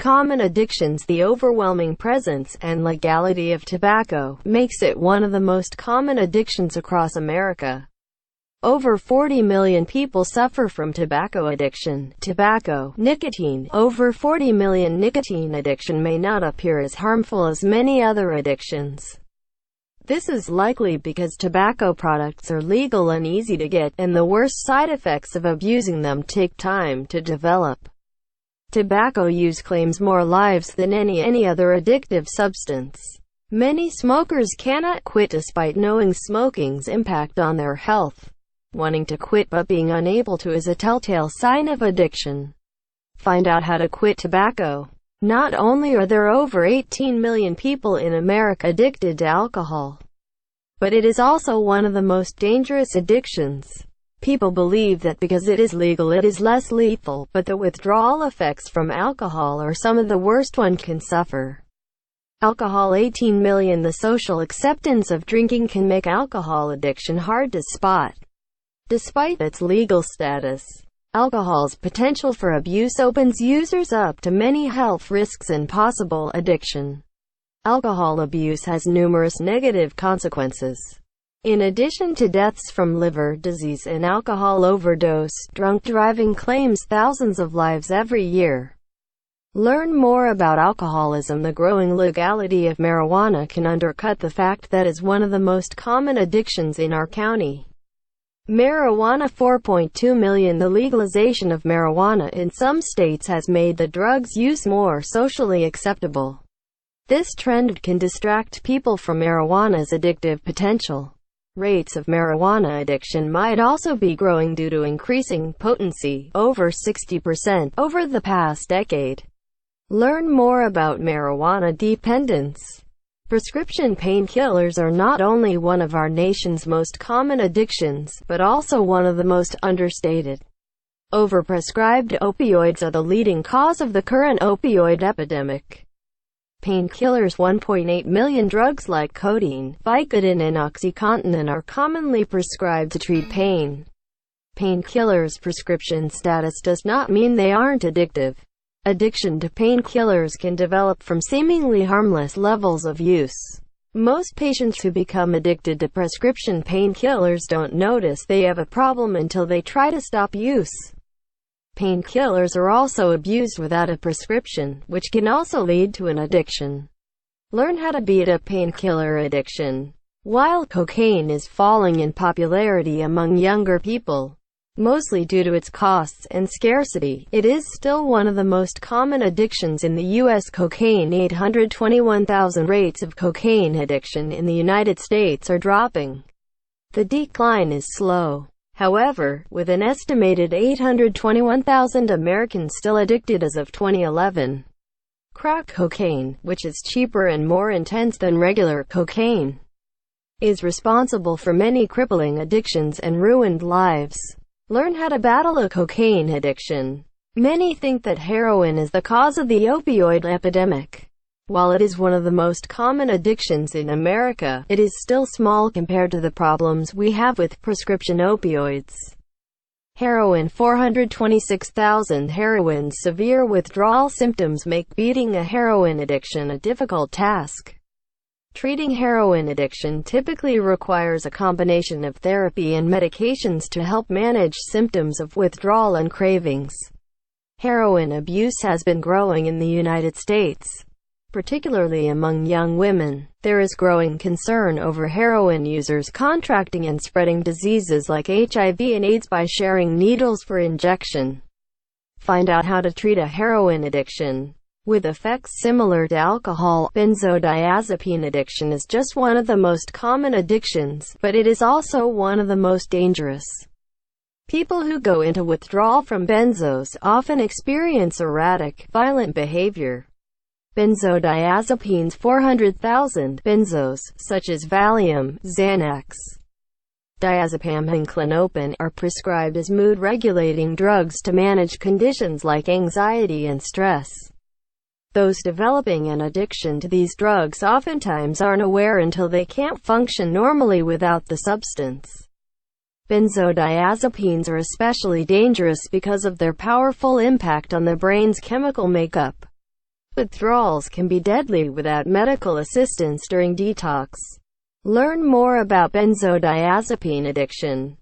common addictions. The overwhelming presence and legality of tobacco makes it one of the most common addictions across America. Over 40 million people suffer from tobacco addiction. Tobacco, nicotine. Over 40 million. Nicotine addiction may not appear as harmful as many other addictions. This is likely because tobacco products are legal and easy to get, and the worst side effects of abusing them take time to develop. Tobacco use claims more lives than any other addictive substance. Many smokers cannot quit despite knowing smoking's impact on their health. Wanting to quit but being unable to is a telltale sign of addiction. Find out how to quit tobacco. Not only are there over 18 million people in America addicted to alcohol, but it is also one of the most dangerous addictions. People believe that because it is legal it is less lethal, but the withdrawal effects from alcohol are some of the worst one can suffer. Alcohol. 18 million. The social acceptance of drinking can make alcohol addiction hard to spot. Despite its legal status, alcohol's potential for abuse opens users up to many health risks and possible addiction. Alcohol abuse has numerous negative consequences. In addition to deaths from liver disease and alcohol overdose, drunk driving claims thousands of lives every year. Learn more about alcoholism. The growing legality of marijuana can undercut the fact that it is one of the most common addictions in our county. Marijuana. 4.2 million. The legalization of marijuana in some states has made the drug's use more socially acceptable. This trend can distract people from marijuana's addictive potential. Rates of marijuana addiction might also be growing due to increasing potency, over 60% over the past decade. Learn more about marijuana dependence. Prescription painkillers are not only one of our nation's most common addictions, but also one of the most understated. Overprescribed opioids are the leading cause of the current opioid epidemic. Painkillers. 1.8 million. Drugs like codeine, Vicodin and OxyContin are commonly prescribed to treat pain. Painkillers' prescription status does not mean they aren't addictive. Addiction to painkillers can develop from seemingly harmless levels of use. Most patients who become addicted to prescription painkillers don't notice they have a problem until they try to stop use. Painkillers are also abused without a prescription, which can also lead to an addiction. Learn how to beat a painkiller addiction. While cocaine is falling in popularity among younger people, mostly due to its costs and scarcity, it is still one of the most common addictions in the U.S. Cocaine. 821,000. Rates of cocaine addiction in the United States are dropping. The decline is slow. However, with an estimated 821,000 Americans still addicted as of 2011. Crack cocaine, which is cheaper and more intense than regular cocaine, is responsible for many crippling addictions and ruined lives. Learn how to battle a cocaine addiction. Many think that heroin is the cause of the opioid epidemic. While it is one of the most common addictions in America, it is still small compared to the problems we have with prescription opioids. Heroin. 426,000. Heroin's severe withdrawal symptoms make beating a heroin addiction a difficult task. Treating heroin addiction typically requires a combination of therapy and medications to help manage symptoms of withdrawal and cravings. Heroin abuse has been growing in the United States, particularly among young women. There is growing concern over heroin users contracting and spreading diseases like HIV and AIDS by sharing needles for injection. Find out how to treat a heroin addiction with effects similar to alcohol. Benzodiazepine addiction is just one of the most common addictions, but it is also one of the most dangerous. People who go into withdrawal from benzos often experience erratic, violent behavior. Benzodiazepines. 400,000. Benzos, such as Valium, Xanax, diazepam and clonopin, are prescribed as mood-regulating drugs to manage conditions like anxiety and stress. Those developing an addiction to these drugs oftentimes aren't aware until they can't function normally without the substance. Benzodiazepines are especially dangerous because of their powerful impact on the brain's chemical makeup. Withdrawals can be deadly without medical assistance during detox. Learn more about benzodiazepine addiction.